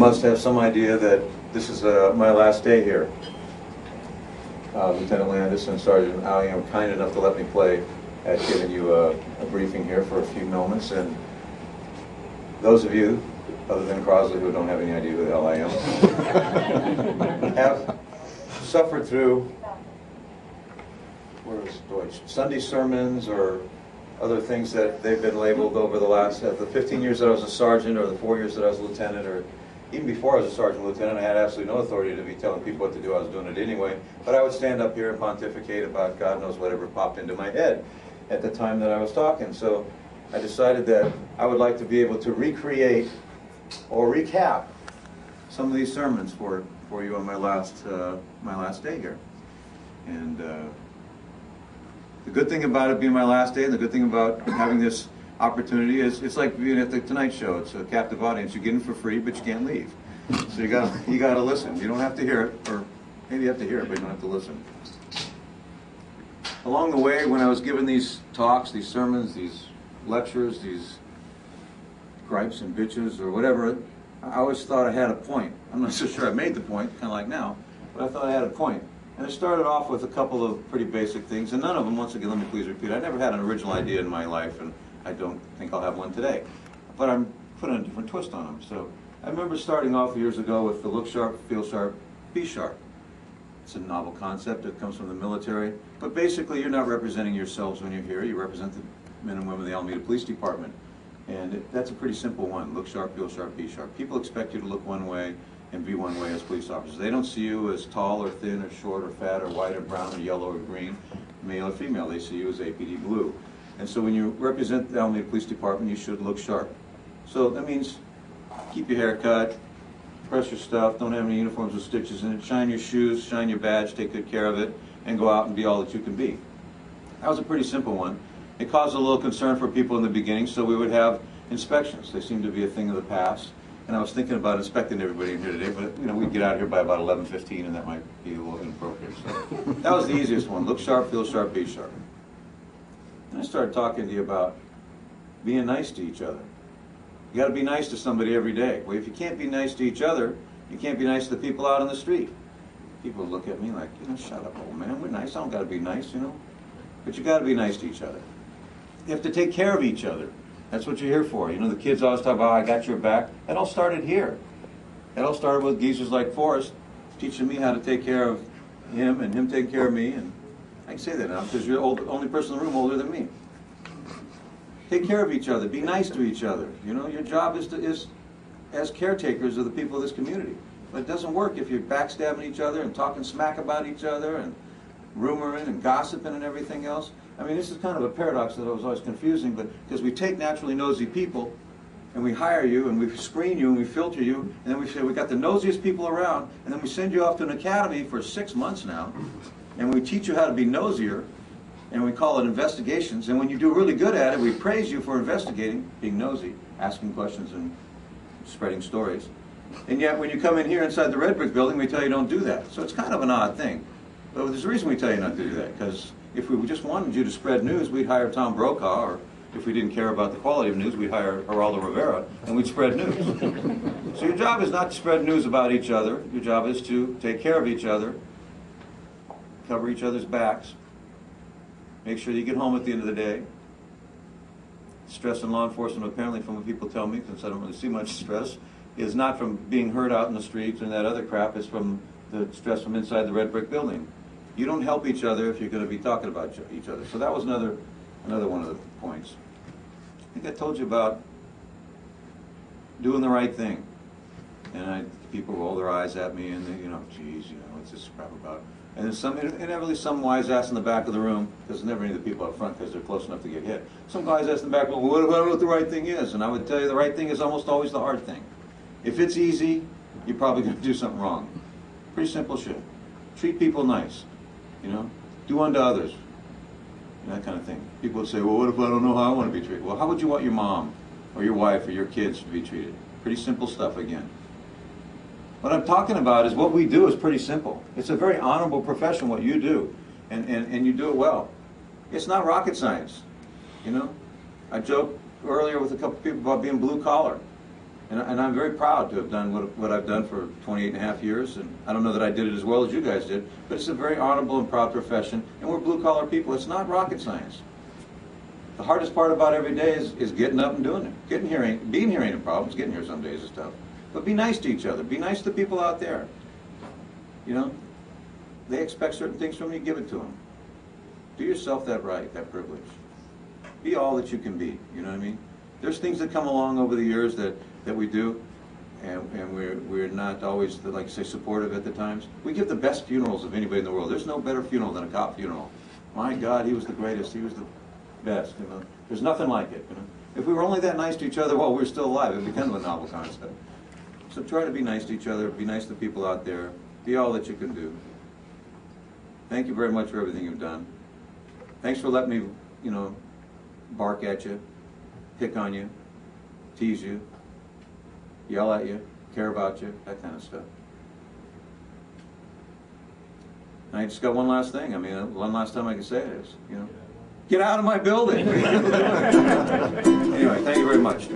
must have some idea that this is my last day here. Lieutenant Landis and Sergeant Ali are kind enough to let me play at giving you a briefing here for a few moments. And those of you, other than Crosley, who don't have any idea who the hell I am, have suffered through, where is Deutsch, Sunday sermons or other things that they've been labeled over the last, the 15 years that I was a sergeant, or the 4 years that I was a lieutenant, or even before I was a sergeant lieutenant, I had absolutely no authority to be telling people what to do. I was doing it anyway. But I would stand up here and pontificate about God knows whatever popped into my head at the time that I was talking. So I decided that I would like to be able to recreate or recap some of these sermons for you on my last day here. And the good thing about it being my last day, and the good thing about having this opportunity is it's like being at the Tonight Show. It's a captive audience. You get in for free, but you can't leave. So you gotta listen. You don't have to hear it, or maybe you have to hear it, but you don't have to listen. Along the way, when I was giving these talks, these sermons, these lectures, these gripes and bitches or whatever, I always thought I had a point. I'm not so sure I made the point, kind of like now, but I thought I had a point. And I started off with a couple of pretty basic things, and none of them, once again, let me please repeat, I never had an original idea in my life, and I don't think I'll have one today. But I'm putting a different twist on them. So I remember starting off years ago with the look sharp, feel sharp, be sharp. It's a novel concept that comes from the military. But basically, you're not representing yourselves when you're here. You represent the men and women of the Alameda Police Department. And that's a pretty simple one. Look sharp, feel sharp, be sharp. People expect you to look one way and be one way as police officers. They don't see you as tall or thin or short or fat or white or brown or yellow or green, male or female. They see you as APD blue. And so when you represent the Alameda Police Department, you should look sharp. So that means keep your hair cut, press your stuff, don't have any uniforms with stitches in it, shine your shoes, shine your badge, take good care of it, and go out and be all that you can be. That was a pretty simple one. It caused a little concern for people in the beginning, so we would have inspections. They seem to be a thing of the past. And I was thinking about inspecting everybody in here today, but we'd get out here by about 11:15, and that might be a little inappropriate. So that was the easiest one. Look sharp, feel sharp, be sharp. And I started talking to you about being nice to each other. You got to be nice to somebody every day. Well, if you can't be nice to each other, you can't be nice to the people out on the street. People look at me like, shut up, old man. We're nice. I don't got to be nice, But you got to be nice to each other. You have to take care of each other. That's what you're here for. The kids always talk about, I got your back. That all started here. That all started with geezers like Forrest teaching me how to take care of him and him taking care of me. And I can say that now because you're the only person in the room older than me. Take care of each other. Be nice to each other. Your job is as caretakers of the people of this community. But it doesn't work if you're backstabbing each other and talking smack about each other and rumoring and gossiping and everything else. I mean, this is kind of a paradox that was always confusing, but because we take naturally nosy people and we hire you and we screen you and we filter you, and then we say we got the nosiest people around, and then we send you off to an academy for 6 months now, and we teach you how to be nosier, and we call it investigations, and when you do really good at it, we praise you for investigating, being nosy, asking questions and spreading stories. And yet when you come in here inside the red brick building, we tell you don't do that. So it's kind of an odd thing. But there's a reason we tell you not to do that, because if we just wanted you to spread news, we'd hire Tom Brokaw, or if we didn't care about the quality of news, we'd hire Geraldo Rivera, and we'd spread news. So your job is not to spread news about each other. Your job is to take care of each other, cover each other's backs, make sure you get home at the end of the day. Stress in law enforcement, apparently from what people tell me, since I don't really see much stress, is not from being hurt out in the streets and that other crap, it's from the stress from inside the red brick building. You don't help each other if you're going to be talking about each other. So that was another one of the points. I think I told you about doing the right thing. And people roll their eyes at me and they, geez, what's this crap about? And then inevitably some wise ass in the back of the room, because there's never any of the people up front because they're close enough to get hit. Some guys ask in the back, well, what about what the right thing is? And I would tell you the right thing is almost always the hard thing. If it's easy, you're probably going to do something wrong. Pretty simple shit. Treat people nice. Do unto others. That kind of thing. People would say, well, what if I don't know how I want to be treated? Well, how would you want your mom or your wife or your kids to be treated? Pretty simple stuff again. What I'm talking about is what we do is pretty simple. It's a very honorable profession, what you do, and you do it well. It's not rocket science. I joked earlier with a couple people about being blue collar. And I'm very proud to have done what I've done for 28 and a half years, and I don't know that I did it as well as you guys did, but it's a very honorable and proud profession, and we're blue-collar people. It's not rocket science. The hardest part about every day is getting up and doing it. Being here ain't a problem. Getting here some days is tough. But be nice to each other. Be nice to people out there. You know, they expect certain things from you, give it to them. Do yourself that right, that privilege. Be all that you can be, you know what I mean? There's things that come along over the years that we do, and we're not always, like I say, supportive at the times. We give the best funerals of anybody in the world. There's no better funeral than a cop funeral. My God, he was the greatest. He was the best, you know. There's nothing like it, you know. If we were only that nice to each other while we're still alive, it would be kind of a novel concept. So try to be nice to each other, be nice to people out there, be all that you can do. Thank you very much for everything you've done. Thanks for letting me, you know, bark at you, pick on you, tease you, yell at you, care about you, that kind of stuff. And I just got one last thing. I mean, one last time I can say it is, you know, get out of my building. Anyway, thank you very much.